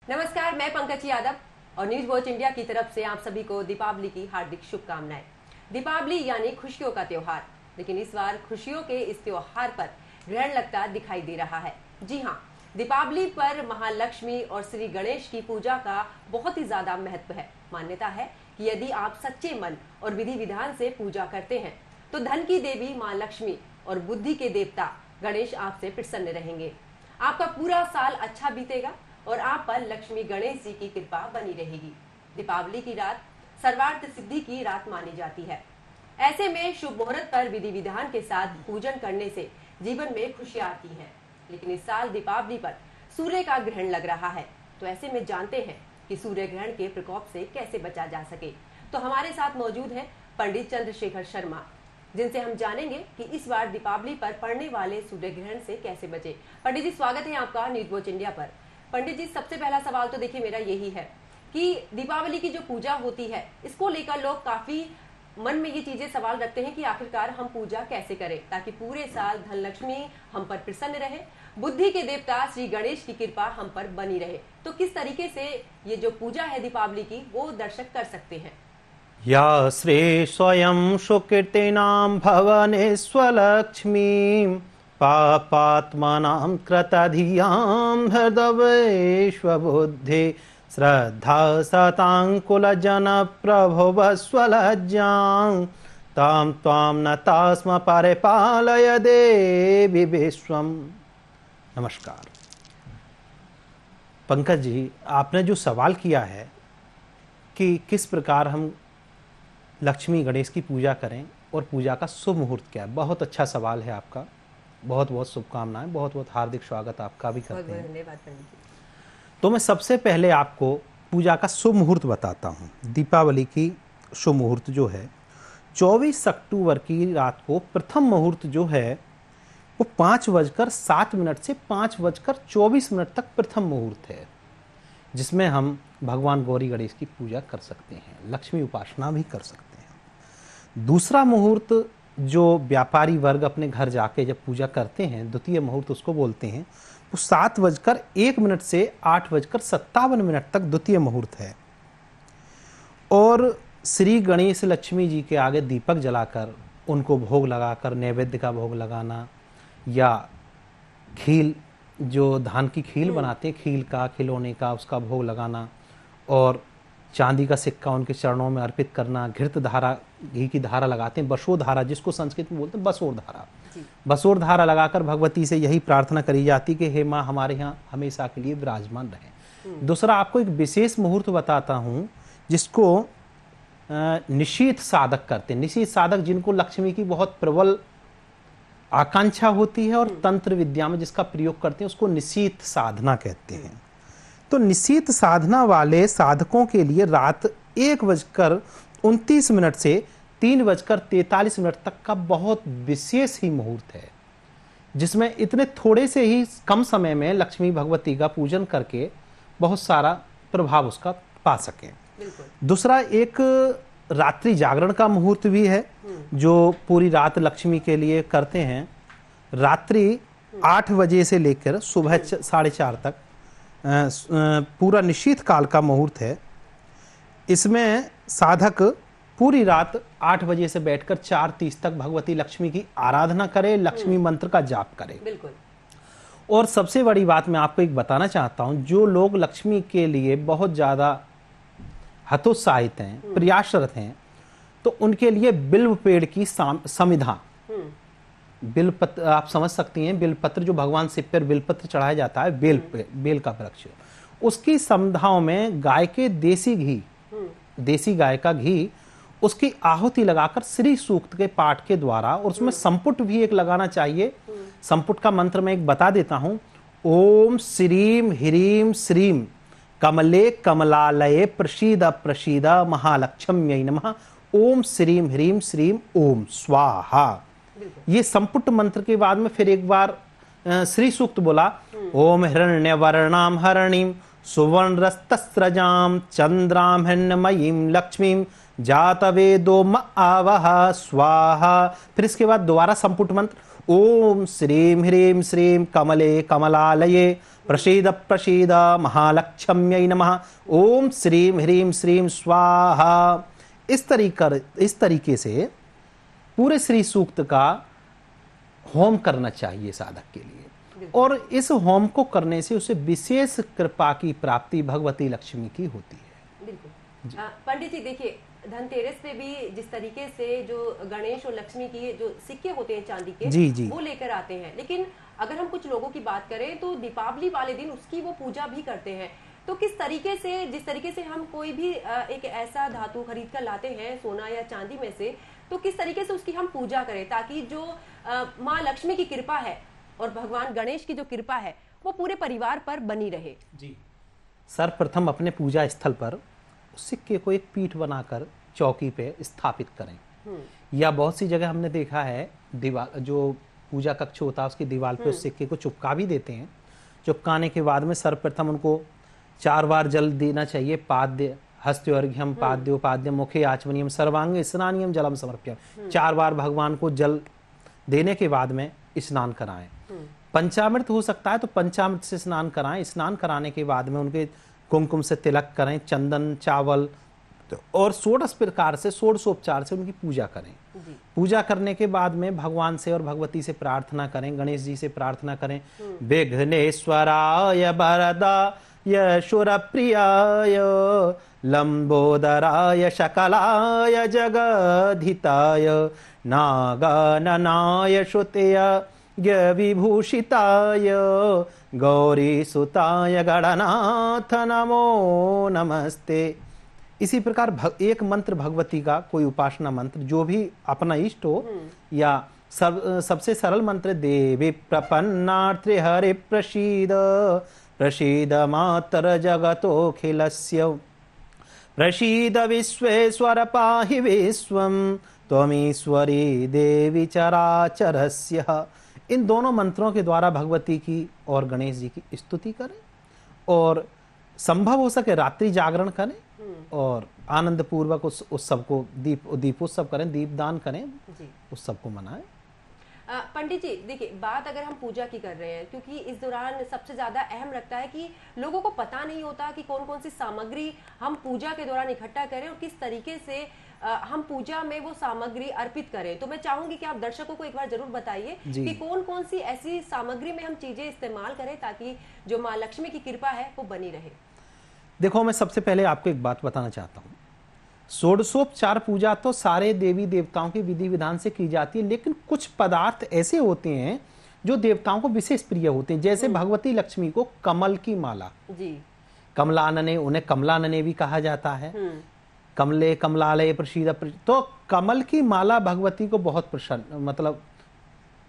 नमस्कार, मैं पंकज यादव और न्यूज वॉच इंडिया की तरफ से आप सभी को दीपावली की हार्दिक शुभकामनाएं। दीपावली यानी खुशियों का त्योहार, लेकिन इस बार खुशियों के इस त्योहार पर ग्रहण लगता दिखाई दे रहा है। जी हाँ, दीपावली पर महालक्ष्मी और श्री गणेश की पूजा का बहुत ही ज्यादा महत्व है। मान्यता है कि यदि आप सच्चे मन और विधि विधान से पूजा करते हैं तो धन की देवी माँ लक्ष्मी और बुद्धि के देवता गणेश आपसे प्रसन्न रहेंगे। आपका पूरा साल अच्छा बीतेगा और आप पर लक्ष्मी गणेश जी की कृपा बनी रहेगी। दीपावली की रात सर्वार्थ सिद्धि की रात मानी जाती है। ऐसे में शुभ मुहूर्त पर विधि विधान के साथ पूजन करने से जीवन में खुशियां आती हैं। लेकिन इस साल दीपावली पर सूर्य का ग्रहण लग रहा है, तो ऐसे में जानते हैं कि सूर्य ग्रहण के प्रकोप से कैसे बचा जा सके। तो हमारे साथ मौजूद हैं पंडित चंद्रशेखर शर्मा, जिनसे हम जानेंगे कि इस बार दीपावली पर पड़ने वाले सूर्य ग्रहण से कैसे बचे। पंडित जी, स्वागत है आपका न्यूज वॉच इंडिया पर। पंडित जी, सबसे पहला सवाल तो देखिए मेरा यही है कि दीपावली की जो पूजा होती है, इसको लेकर लोग काफी मन में ये चीजें सवाल रखते हैं कि आखिरकार हम पूजा कैसे करें ताकि पूरे साल धन लक्ष्मी हम पर प्रसन्न रहे, बुद्धि के देवता श्री गणेश की कृपा हम पर बनी रहे। तो किस तरीके से ये जो पूजा है दीपावली की वो दर्शक कर सकते हैं? या श्री स्वयं सुकीर्तिनां भवने स्वलक्ष्मी पापात्मनां कृतधियां हृदवेष्वबुद्धि श्रद्धा सताङ्कुलजन प्रभुव स्वलज्जां तां त्वां नता स्म परिपालय देवी विश्वम्। नमस्कार पंकज जी, आपने जो सवाल किया है कि किस प्रकार हम लक्ष्मी गणेश की पूजा करें और पूजा का शुभ मुहूर्त क्या है, बहुत अच्छा सवाल है आपका। बहुत बहुत शुभकामनाएं, बहुत बहुत हार्दिक स्वागत आपका भी करते हैं। धन्यवाद पंडित जी। तो मैं सबसे पहले आपको पूजा का शुभ मुहूर्त बताता हूं। दीपावली की शुभ मुहूर्त जो है 24 अक्टूबर की रात को प्रथम मुहूर्त जो है वो 5:07 से 5:24 तक प्रथम मुहूर्त है, जिसमें हम भगवान गौरी गणेश की पूजा कर सकते हैं, लक्ष्मी उपासना भी कर सकते हैं। दूसरा मुहूर्त जो व्यापारी वर्ग अपने घर जाके जब पूजा करते हैं, द्वितीय मुहूर्त उसको बोलते हैं, वो 7:01 से 8:57 तक द्वितीय मुहूर्त है। और श्री गणेश लक्ष्मी जी के आगे दीपक जलाकर उनको भोग लगाकर नैवेद्य का भोग लगाना, या खील जो धान की खील बनाते हैं, खील का खिलौने का उसका भोग लगाना, और चांदी का सिक्का उनके चरणों में अर्पित करना, घृत धारा घी की धारा लगाते हैं, बसोर धारा जिसको संस्कृत में बोलते हैं बसोर धारा, बसोर धारा लगाकर भगवती से यही प्रार्थना करी जाती कि हे माँ हमारे यहाँ हमेशा के लिए विराजमान रहे। दूसरा आपको एक विशेष मुहूर्त बताता हूँ जिसको निशीथ साधक करते हैं। निशीथ साधक जिनको लक्ष्मी की बहुत प्रबल आकांक्षा होती है और तंत्र विद्या में जिसका प्रयोग करते हैं उसको निशीथ साधना कहते हैं। तो निशीथ साधना वाले साधकों के लिए रात 1:29 से 3:43 तक का बहुत विशेष ही मुहूर्त है, जिसमें इतने थोड़े से ही कम समय में लक्ष्मी भगवती का पूजन करके बहुत सारा प्रभाव उसका पा सके। दूसरा एक रात्रि जागरण का मुहूर्त भी है जो पूरी रात लक्ष्मी के लिए करते हैं। रात्रि 8 बजे से लेकर सुबह 4:30 तक पूरा निश्चित काल का मुहूर्त है। इसमें साधक पूरी रात 8 बजे से बैठकर 4:30 तक भगवती लक्ष्मी की आराधना करे, लक्ष्मी मंत्र का जाप करे। बिल्कुल। और सबसे बड़ी बात मैं आपको एक बताना चाहता हूं, जो लोग लक्ष्मी के लिए बहुत ज्यादा हतोत्साहित हैं, प्रयासरत हैं, तो उनके लिए बिल्व पेड़ की समिधा, बिलपत्र आप समझ सकती हैं, बिलपत्र जो भगवान शिव पर बिलपत्र चढ़ाया जाता है, बेल का वृक्ष, उसकी समिधाओं में गाय के देसी गाय का घी, उसकी आहुति लगाकर श्री सूक्त के पाठ के द्वारा, और उसमें संपुट भी एक लगाना चाहिए। संपुट का मंत्र मैं एक बता देता हूं। ओम श्रीम ह्रीम श्रीम कमले कमलालये प्रसीद प्रसीद महालक्ष्म्यै नमः। ओम श्रीम ह्रीम श्रीम ओम स्वाहा। ये संपुट मंत्र के बाद में फिर एक बार श्री सूक्त बोला। ओम हिरण्यवर्णाम हरणीम सुवर्णरस्तस्रजाम चंद्राम हिरण्मयीम लक्ष्मीम जातवेदो आवह स्वाहा। फिर इसके बाद दोबारा संपुट मंत्र ओम श्रीं ह्रीं श्रीं कमले कमलालये प्रसीद प्रसीद महालक्ष्म्यै नमः। ओम श्रीं ह्रीं श्रीं स्वाहा। इस तरीके से पूरे श्री सूक्त का होम करना चाहिए साधक के लिए, और इस होम को करने से उसे विशेष कृपा की प्राप्ति भगवती लक्ष्मी की होती है। बिल्कुल। पंडित जी देखिए, धनतेरस पे भी जिस तरीके से जो गणेश और लक्ष्मी की जो सिक्के होते हैं चांदी के, जी जी, वो लेकर आते हैं, लेकिन अगर हम कुछ लोगों की बात करें तो दीपावली वाले दिन उसकी वो पूजा भी करते हैं। तो किस तरीके से, जिस तरीके से हम कोई भी एक ऐसा धातु खरीद कर लाते हैं सोना या चांदी में से, तो किस तरीके से उसकी हम पूजा करें ताकि जो माँ लक्ष्मी की कृपा है और भगवान गणेश की जो कृपा है वो पूरे परिवार पर बनी रहे। जी, सर्वप्रथम अपने पूजा स्थल पर सिक्के को एक पीठ बनाकर चौकी पे स्थापित करें, या बहुत सी जगह हमने देखा है दीवार, जो पूजा कक्ष होता है उसकी दीवार पे उस सिक्के को चिपका भी देते हैं। चिपकाने के बाद में सर्वप्रथम उनको 4 बार जल देना चाहिए। पाद्य हस्त्योर्घ्यम पाद्योपाद्यम मुखे आचमनियम सर्वांग स्नानियम जलम समर्प्यम। 4 बार भगवान को जल देने के बाद में स्नान कराएं। पंचामृत हो सकता है तो पंचामृत से स्नान कराएं। स्नान कराने के बाद में उनके कुमकुम से तिलक करें, चंदन चावल और षोडश प्रकार से षोडशोपचार से उनकी पूजा करें। पूजा करने के बाद में भगवान से और भगवती से प्रार्थना करें, गणेश जी से प्रार्थना करें, विघ्नेश्वराय वरदाय शूरप्रियाय लंबोदराय शकलाय जगद्धिताय नागाननाय श्रुतय विभूषिताय गौरीसुताय गणनाथ नमो नमस्ते। इसी प्रकार एक मंत्र भगवती का, कोई उपासना मंत्र जो भी अपना इष्ट हो, या सबसे सरल मंत्र देवी प्रपन्नार्थे हरे प्रसीद प्रसीद मातर जगतोऽखिलस्य प्रसीद विश्वेश्वर पाहि विश्वं त्वमीश्वरी देवी चराचरस्य। इन दोनों मंत्रों के द्वारा भगवती की और गणेश जी की स्तुति करें, और संभव हो सके रात्रि जागरण करें, और आनंद पूर्वक उस उत्सव को दीपोत्सव करें, दीपदान करें, उत्सव को मनाएं। पंडित जी देखिए, बात अगर हम पूजा की कर रहे हैं, क्योंकि इस दौरान सबसे ज्यादा अहम लगता है कि लोगों को पता नहीं होता कि कौन कौन सी सामग्री हम पूजा के दौरान इकट्ठा करें और किस तरीके से हम पूजा में वो सामग्री अर्पित करें। तो मैं चाहूंगी कि आप दर्शकों को एक बार जरूर बताइए कि कौन कौन सी ऐसी सामग्री में हम चीजें इस्तेमाल करें ताकि जो माँ लक्ष्मी की कृपा है वो बनी रहे। देखो, मैं सबसे पहले आपको एक बात बताना चाहता हूँ। षोडशोपचार पूजा तो सारे देवी देवताओं के विधि विधान से की जाती है, लेकिन कुछ पदार्थ ऐसे होते हैं जो देवताओं को विशेष प्रिय होते हैं। जैसे भगवती लक्ष्मी को कमल की माला, जी, कमलानने, उन्हें कमलानने भी कहा जाता है, कमले कमलालय प्रसीद। तो कमल की माला भगवती को बहुत प्रसन्न, मतलब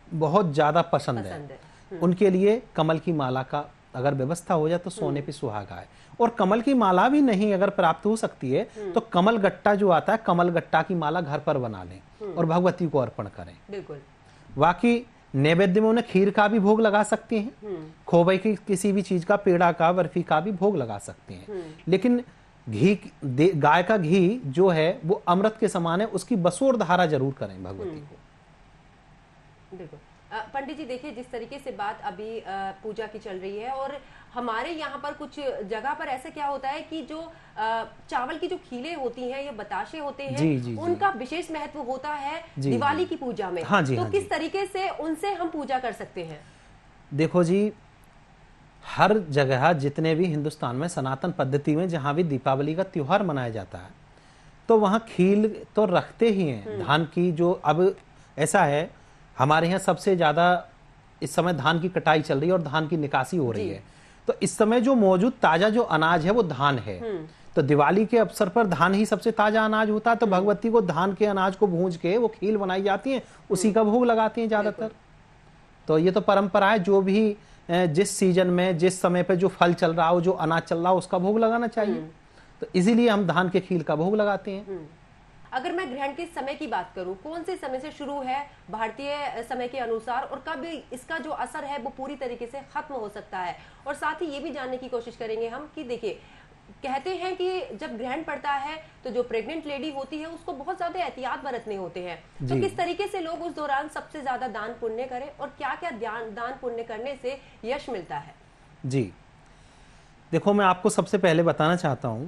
बहुत ज्यादा पसंद है। उनके लिए कमल की माला का अगर व्यवस्था हो जाए तो सोने पे सुहागा है। और कमल की माला भी नहीं अगर प्राप्त हो सकती है तो कमल गट्टा जो आता है, कमल गट्टा की माला घर पर बना लें और भगवती को अर्पण करें। बिल्कुल। बाकी नैवेद्य में उन्हें खीर का भी भोग लगा सकते हैं, खोबई की किसी भी चीज का, पेड़ा का, बर्फी का भी भोग लगा सकते हैं। लेकिन घी, गाय का घी जो है वो अमृत के समान है, उसकी बसोर धारा जरूर करें भगवती को। बिल्कुल। पंडित जी देखिए, जिस तरीके से बात अभी पूजा की चल रही है, और हमारे यहाँ पर कुछ जगह पर ऐसा क्या होता है कि जो चावल की जो खीलें होती हैं या बताशे होते हैं, जी, उनका विशेष महत्व होता है दिवाली की पूजा में। हाँ जी, तो किस तरीके से उनसे हम पूजा कर सकते हैं? देखो जी, हर जगह जितने भी हिंदुस्तान में सनातन पद्धति में जहाँ भी दीपावली का त्योहार मनाया जाता है तो वहाँ खील तो रखते ही हैं धान की। जो अब ऐसा है, हमारे यहाँ सबसे ज्यादा इस समय धान की कटाई चल रही है और धान की निकासी हो रही है, तो इस समय जो मौजूद ताजा जो अनाज है वो धान है। तो दिवाली के अवसर पर धान ही सबसे ताजा अनाज होता है, तो भगवती को धान के अनाज को भूंज के वो खील बनाई जाती है, उसी का भोग लगाती हैं ज्यादातर। तो ये तो परंपरा है, जो भी जिस सीजन में जिस समय पे जो फल चल रहा हो, जो अनाज चल रहा हो, उसका भोग लगाना चाहिए। तो इसीलिए हम धान के खील का भोग लगाते हैं। अगर मैं ग्रहण के समय की बात करूं, कौन से समय से शुरू है भारतीय समय के अनुसार, और कब इसका जो असर है वो पूरी तरीके से खत्म हो सकता है? और साथ ही ये भी जानने की कोशिश करेंगे हम कि देखिए, कहते हैं कि जब ग्रहण पड़ता है तो जो प्रेग्नेंट लेडी होती है उसको बहुत ज्यादा एहतियात बरतने होते हैं, तो जी। किस तरीके से लोग उस दौरान सबसे ज्यादा दान पुण्य करें और क्या क्या दान पुण्य करने से यश मिलता है? जी, देखो मैं आपको सबसे पहले बताना चाहता हूं,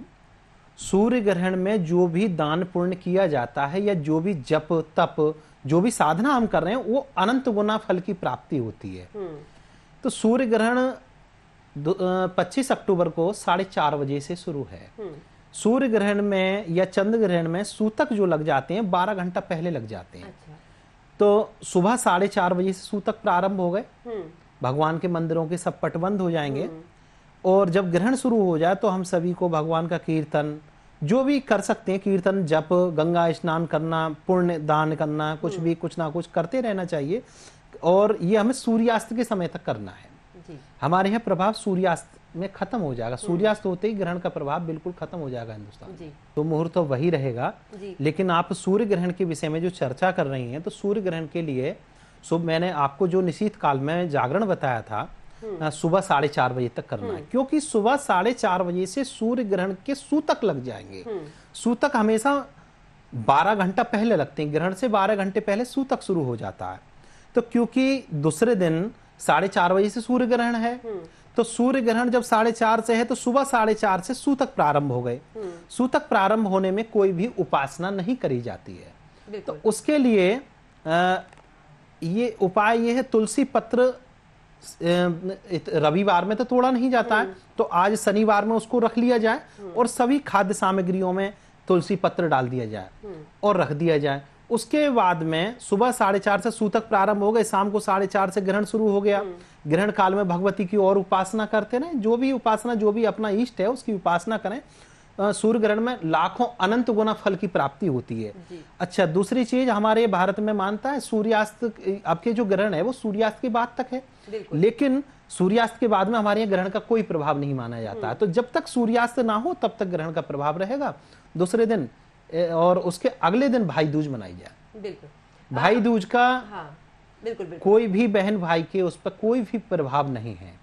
सूर्य ग्रहण में जो भी दान पुण्य किया जाता है या जो भी जप तप जो भी साधना हम कर रहे हैं वो अनंत गुना फल की प्राप्ति होती है। तो सूर्य ग्रहण 25 अक्टूबर को 4:30 बजे से शुरू है। सूर्य ग्रहण में या चंद्र ग्रहण में सूतक जो लग जाते हैं 12 घंटा पहले लग जाते हैं। अच्छा। तो सुबह 4:30 बजे से सूतक प्रारंभ हो गए, भगवान के मंदिरों के सब पट बंद हो जाएंगे और जब ग्रहण शुरू हो जाए तो हम सभी को भगवान का कीर्तन जो भी कर सकते हैं, कीर्तन जप गंगा स्नान करना, पुण्य दान करना, कुछ भी कुछ ना कुछ करते रहना चाहिए और ये हमें सूर्यास्त के समय तक करना है। जी। हमारे यहाँ प्रभाव सूर्यास्त में खत्म हो जाएगा, सूर्यास्त होते ही ग्रहण का प्रभाव बिल्कुल खत्म हो जाएगा हिंदुस्तान में। तो मुहूर्त तो वही रहेगा। लेकिन आप सूर्य ग्रहण के विषय में जो चर्चा कर रही हैं, तो सूर्य ग्रहण के लिए सुबह मैंने आपको जो निशीथ काल में जागरण बताया था, सुबह 4:30 बजे तक करना है, क्योंकि सुबह 4:30 बजे से सूर्य ग्रहण के सूतक लग जाएंगे। सूतक हमेशा 12 घंटा पहले लगते हैं, ग्रहण से 12 घंटे पहले सूतक शुरू हो जाता है। तो क्योंकि दूसरे दिन 4:30 बजे से सूर्य ग्रहण है, तो सूर्य ग्रहण जब 4:30 से है तो सुबह 4:30 से सूतक प्रारंभ हो गए। सूतक प्रारंभ होने में कोई भी उपासना नहीं करी जाती है। तो उसके लिए ये उपाय ये है, तुलसी पत्र रविवार में तो तोड़ा नहीं जाता है, तो आज शनिवार में उसको रख लिया जाए और सभी खाद्य सामग्रियों में तुलसी पत्र डाल दिया जाए और रख दिया जाए। उसके बाद में सुबह 4:30 से सूतक प्रारंभ हो गए, शाम को 4:30 से ग्रहण शुरू हो गया। ग्रहण काल में भगवती की और उपासना करते रहें, जो भी उपासना जो भी अपना इष्ट है उसकी उपासना करें। सूर्य ग्रहण में लाखों अनंत गुना फल की प्राप्ति होती है। अच्छा, दूसरी चीज हमारे भारत में मानता है सूर्यास्त, आपके जो ग्रहण है वो सूर्यास्त के बाद तक है, लेकिन सूर्यास्त के बाद में हमारे यहाँ ग्रहण का कोई प्रभाव नहीं माना जाता है। तो जब तक सूर्यास्त ना हो तब तक ग्रहण का प्रभाव रहेगा। दूसरे दिन और उसके अगले दिन भाई दूज मनाई जाए। बिल्कुल। भाई दूज का बिल्कुल कोई भी बहन भाई के उस पर कोई भी प्रभाव नहीं है।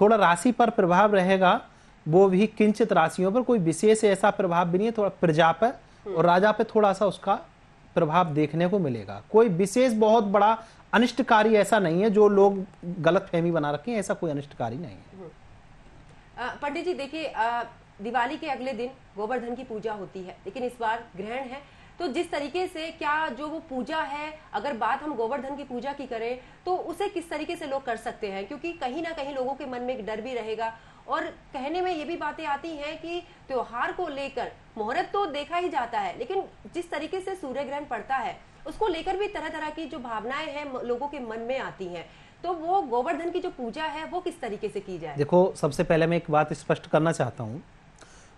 थोड़ा राशि पर प्रभाव रहेगा, वो भी किंचित राशियों पर, कोई विशेष ऐसा प्रभाव भी नहीं है। थोड़ा प्रजा पर और राजा पे थोड़ा सा उसका प्रभाव देखने को मिलेगा। कोई विशेष बहुत बड़ा अनिष्टकारी ऐसा नहीं है जो लोग गलत फहमी बना रखे हैं, ऐसा कोई अनिष्टकारी नहीं है। पंडित जी देखिए, दिवाली के अगले दिन गोवर्धन की पूजा होती है, लेकिन इस बार ग्रहण है, तो जिस तरीके से क्या जो वो पूजा है, अगर बात हम गोवर्धन की पूजा की करें तो उसे किस तरीके से लोग कर सकते हैं? क्योंकि कहीं ना कहीं लोगों के मन में एक डर भी रहेगा और कहने में ये भी बातें आती हैं कि त्योहार को लेकर मुहूर्त तो देखा ही जाता है, लेकिन जिस तरीके से सूर्य ग्रहण पड़ता है उसको लेकर भी तरह तरह की जो भावनाएं हैं लोगों के मन में आती हैं। तो वो गोवर्धन की जो पूजा है वो किस तरीके से की जाए? देखो, सबसे पहले मैं एक बात स्पष्ट करना चाहता हूँ,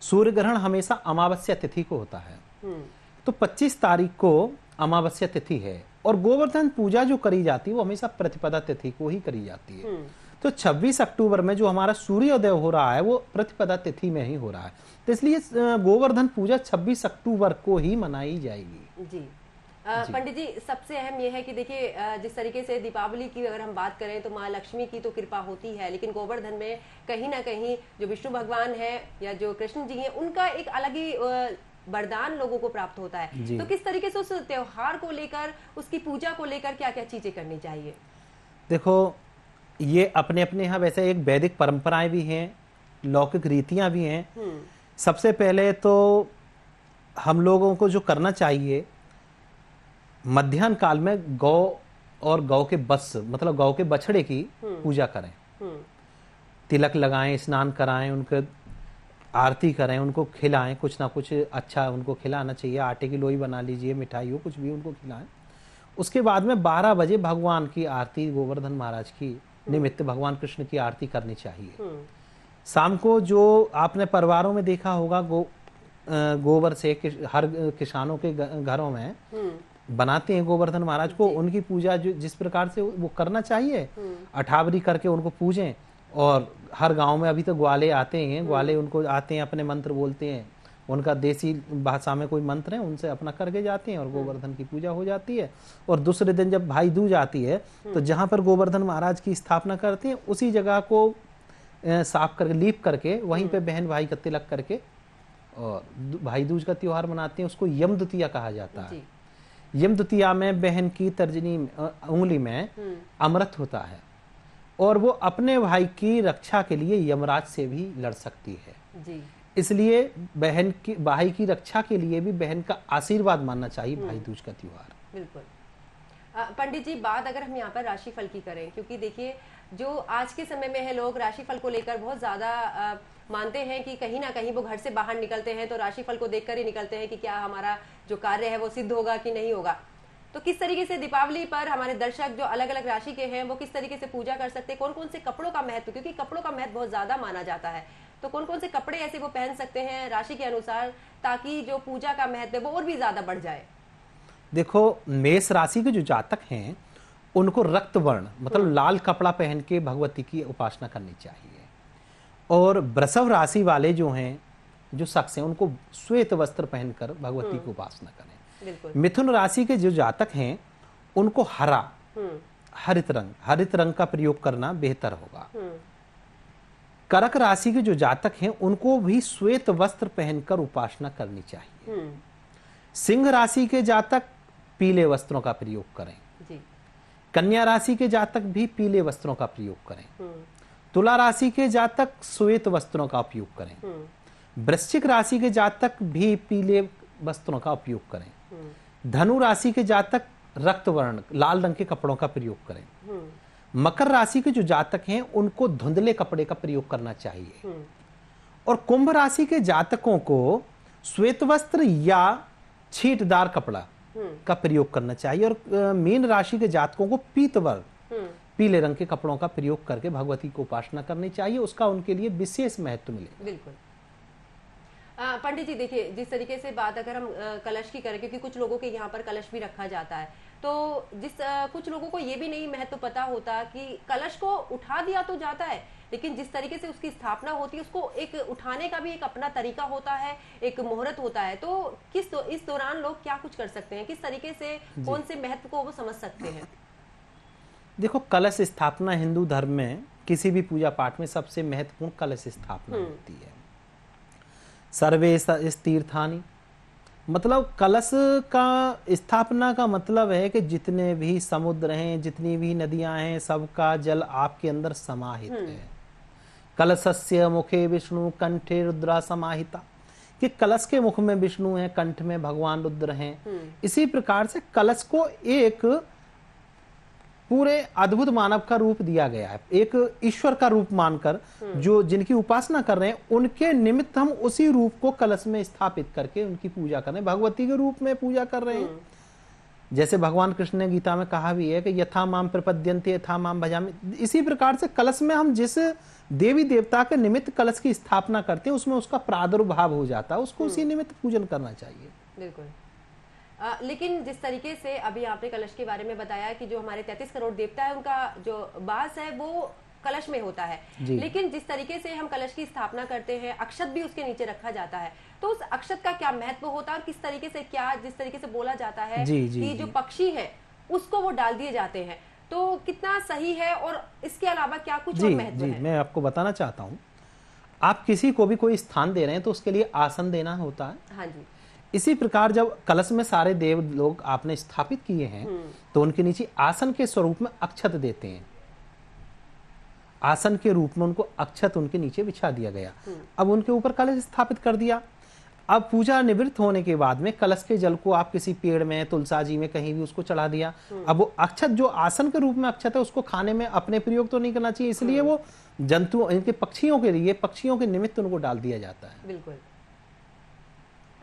सूर्य ग्रहण हमेशा अमावस्या तिथि को होता है। तो 25 तारीख को अमावस्या तिथि है और गोवर्धन पूजा जो करी जाती है वो हमेशा प्रतिपदा तिथि को ही करी जाती है। तो 26 अक्टूबर में जो हमारा सूर्योदय हो रहा है वो प्रतिपदा तिथि में ही हो रहा है, तो इसलिए गोवर्धन पूजा 26 अक्टूबर को ही मनाई जाएगी। जी। पंडित जी, सबसे अहम यह है कि देखिए, जिस तरीके से दीपावली की अगर हम बात करें तो माँ लक्ष्मी की तो कृपा होती है, लेकिन गोवर्धन में कहीं ना कहीं जो विष्णु भगवान है या जो कृष्ण जी हैं उनका एक अलग ही वरदान लोगों को प्राप्त होता है। तो किस तरीके से उस त्योहार को लेकर, उसकी पूजा को लेकर क्या क्या चीजें करनी चाहिए? देखो, ये अपने अपने यहाँ वैसे एक वैदिक परंपराएं भी हैं, लौकिक रीतियां भी हैं। सबसे पहले तो हम लोगों को जो करना चाहिए, मध्याह्न काल में गौ और गौ के बस मतलब गौ के बछड़े की पूजा करें, तिलक लगाएं, स्नान कराएं, उनको आरती करें, उनको खिलाएं, कुछ ना कुछ अच्छा उनको खिलाना चाहिए। आटे की लोई बना लीजिए, मिठाई हो, कुछ भी उनको खिलाएं। उसके बाद में 12 बजे भगवान की आरती, गोवर्धन महाराज की निमित्त भगवान कृष्ण की आरती करनी चाहिए। शाम को जो आपने परिवारों में देखा होगा, गोबर से हर किसानों के घरों में बनाते हैं गोवर्धन महाराज को, उनकी पूजा जो जिस प्रकार से वो करना चाहिए, अठावरी करके उनको पूजें। और हर गांव में अभी तो ग्वाले आते हैं, ग्वाले उनको आते हैं, अपने मंत्र बोलते हैं, उनका देसी भाषा में कोई मंत्र है उनसे अपना करके जाते हैं और गोवर्धन की पूजा हो जाती है। और दूसरे दिन जब भाई दूज आती है तो जहां पर गोवर्धन महाराज की स्थापना करते हैं उसी जगह को साफ करके लीप करके वहीं पे बहन भाई का तिलक करके और भाई दूज का त्योहार मनाते हैं। उसको यम द्वितीया कहा जाता है। यम द्वितीया में बहन की तर्जनी उंगली में अमृत होता है और वो अपने भाई की रक्षा के लिए यमराज से भी लड़ सकती है जी। इसलिए भाई की रक्षा के लिए भी बहन का आशीर्वाद मानना चाहिए भाई दूज का त्योहार। बिल्कुल। पंडित जी, बात अगर हम यहाँ पर राशिफल की करें, क्योंकि देखिए जो आज के समय में है, लोग राशिफल को लेकर बहुत ज्यादा मानते हैं कि कहीं ना कहीं वो घर से बाहर निकलते हैं तो राशिफल को देखकर ही निकलते हैं कि क्या हमारा जो कार्य है वो सिद्ध होगा कि नहीं होगा। तो किस तरीके से दीपावली पर हमारे दर्शक जो अलग अलग राशि के हैं वो किस तरीके से पूजा कर सकते हैं? कौन कौन से कपड़ों का महत्व, क्योंकि कपड़ों का महत्व बहुत ज्यादा माना जाता है, तो कौन कौन से कपड़े ऐसे वो पहन सकते हैं राशि के अनुसार, ताकि जो पूजा का महत्व है वो और भी ज्यादा बढ़ जाए? देखो, मेष राशि के जो जातक हैं उनको रक्त वर्ण मतलब लाल कपड़ा पहन के भगवती की उपासना करनी चाहिए। और वृषभ राशि वाले जो हैं, जो शख्स हैं, उनको श्वेत वस्त्र पहनकर भगवती की उपासना करें। मिथुन राशि के जो जातक हैं उनको हरित रंग का प्रयोग करना बेहतर होगा। कर्क राशि के जो जातक हैं उनको भी श्वेत वस्त्र पहनकर उपासना करनी चाहिए। सिंह राशि के जातक पीले वस्त्रों का प्रयोग करें जी। कन्या राशि के जातक भी पीले वस्त्रों का प्रयोग करें। तुला राशि के जातक श्वेत वस्त्रों का उपयोग करें। वृश्चिक राशि के जातक भी पीले वस्त्रों का उपयोग करें। धनु राशि के जातक रक्त वर्ण लाल रंग के कपड़ों का प्रयोग करें। मकर राशि के जो जातक हैं उनको धुंधले कपड़े का प्रयोग करना चाहिए। और कुंभ राशि के जातकों को श्वेत वस्त्र या छींटदार कपड़ा का प्रयोग करना चाहिए। और मीन राशि के जातकों को पीत वर्ण पीले रंग के कपड़ों का प्रयोग करके भगवती को उपासना करनी चाहिए। उसका उनके लिए विशेष महत्व मिलेगा। बिल्कुल। पंडित जी, देखिए जिस तरीके से बात अगर हम कलश की करें, क्योंकि कुछ लोगों के यहाँ पर कलश भी रखा जाता है, तो कुछ लोगों को ये भी नहीं महत्व पता होता कि कलश को उठा दिया तो जाता है, लेकिन जिस तरीके से उसकी स्थापना होती है उसको एक उठाने का भी एक अपना तरीका होता है, एक मुहूर्त होता है। तो इस दौरान लोग क्या कुछ कर सकते हैं, किस तरीके से कौन से महत्व को वो समझ सकते हैं? देखो, कलश स्थापना हिंदू धर्म में किसी भी पूजा पाठ में सबसे महत्वपूर्ण कलश स्थापना होती है। सर्वे तीर्थानि मतलब कलश का स्थापना का मतलब है कि जितने भी समुद्र हैं, जितनी भी नदियां हैं, सबका जल आपके अंदर समाहित है। कलशस्य मुखे विष्णु कंठे रुद्रा समाहिता, कि कलश के मुख में विष्णु है, कंठ में भगवान रुद्र हैं। इसी प्रकार से कलश को एक पूरे अद्भुत मानव का रूप दिया गया है, एक ईश्वर का रूप मानकर जो जिनकी उपासना कर रहे हैं उनके निमित्त हम उसी रूप को कलश में स्थापित करके उनकी पूजा कर रहे हैं, भगवती के रूप में पूजा कर रहे हैं। जैसे भगवान कृष्ण ने गीता में कहा भी है कि यथा माम प्रपद्यन्ते यथा माम भजामि। इसी प्रकार से कलश में हम जिस देवी देवता के निमित्त कलश की स्थापना करते हैं उसमें उसका प्रादुर्भाव हो जाता है, उसको उसी निमित्त पूजन करना चाहिए। बिल्कुल। लेकिन जिस तरीके से अभी आपने कलश के बारे में बताया कि जो हमारे 33 करोड़ देवता है उनका जो वास है वो कलश में होता है, लेकिन जिस तरीके से हम कलश की स्थापना करते हैं, अक्षत भी उसके नीचे रखा जाता है, तो उस अक्षत का क्या महत्व होता है और किस तरीके से, क्या जिस तरीके से बोला जाता है कि जो पक्षी है उसको वो डाल दिए जाते हैं, तो कितना सही है और इसके अलावा क्या कुछ और महत्व है? मैं आपको बताना चाहता हूँ, आप किसी को भी कोई स्थान दे रहे हैं तो उसके लिए आसन देना होता है। हाँ जी। इसी प्रकार जब कलश में सारे देव लोग आपने स्थापित किए हैं तो उनके नीचे आसन के स्वरूप में अक्षत देते हैं। आसन के रूप में उनको अक्षत उनके नीचे बिछा दिया गया। अब उनके ऊपर कलश स्थापित कर दिया। अब पूजा निवृत्त होने के बाद में कलश के जल को आप किसी पेड़ में, तुलसा जी में कहीं भी उसको चढ़ा दिया। अब वो अक्षत जो आसन के रूप में अक्षत है उसको खाने में अपने प्रयोग तो नहीं करना चाहिए, इसलिए वो जंतु इनके पक्षियों के लिए, पक्षियों के निमित्त उनको डाल दिया जाता है। बिल्कुल।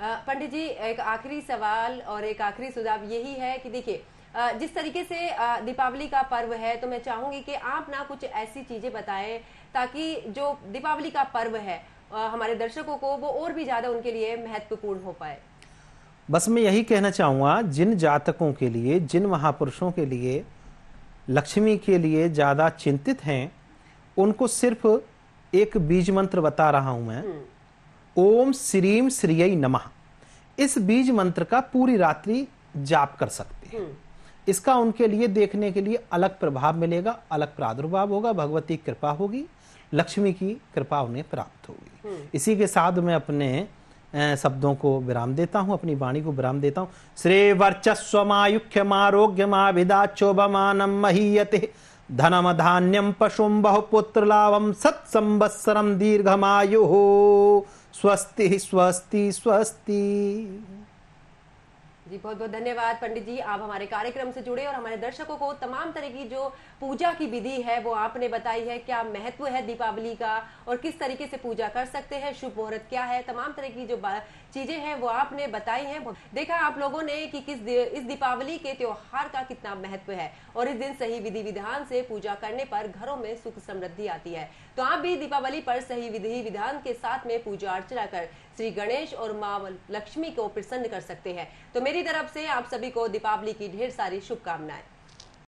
पंडित जी, एक आखिरी सवाल और एक आखिरी सुझाव यही है कि देखिए जिस तरीके से दीपावली का पर्व है, तो मैं चाहूंगी कि आप ना कुछ ऐसी चीजें बताएं ताकि जो दीपावली का पर्व है हमारे दर्शकों को वो और भी ज्यादा उनके लिए महत्वपूर्ण हो पाए। बस मैं यही कहना चाहूंगा, जिन जातकों के लिए, जिन महापुरुषों के लिए लक्ष्मी के लिए ज्यादा चिंतित हैं, उनको सिर्फ एक बीज मंत्र बता रहा हूं मैं। ओम श्रीम श्रीयै नमः। इस बीज मंत्र का पूरी रात्रि जाप कर सकते हैं। इसका उनके लिए देखने के लिए अलग प्रभाव मिलेगा, अलग प्रादुर्भाव होगा, भगवती कृपा होगी। लक्ष्मी की कृपा उन्हें प्राप्त होगी। इसी के साथ मैं अपने शब्दों को विराम देता हूं, अपनी वाणी को विराम देता हूं। श्री वर्चस्वमायुख्यमारोग्यमाभिदाचोभमानम महीयते धनम धान्यम पशुम बहुपुत्र लाभम सत्संवत्सरम दीर्घमायु हो। स्वस्ति स्वस्ति स्वस्ति। जी बहुत बहुत धन्यवाद पंडित जी, आप हमारे कार्यक्रम से जुड़े और हमारे दर्शकों को तमाम तरह की जो पूजा की विधि है वो आपने बताई है, क्या महत्व है दीपावली का और किस तरीके से पूजा कर सकते हैं, शुभ मुहूर्त क्या है, तमाम तरह की जो चीजें हैं वो आपने बताई हैं। देखा आप लोगों ने कि इस दीपावली के त्योहार का कितना महत्व है और इस दिन सही विधि विधान से पूजा करने पर घरों में सुख समृद्धि आती है। तो आप भी दीपावली पर सही विधि विधान के साथ में पूजा अर्चना कर श्री गणेश और मां लक्ष्मी को प्रसन्न कर सकते हैं। तो मेरी तरफ से आप सभी को दीपावली की ढेर सारी शुभकामनाएं।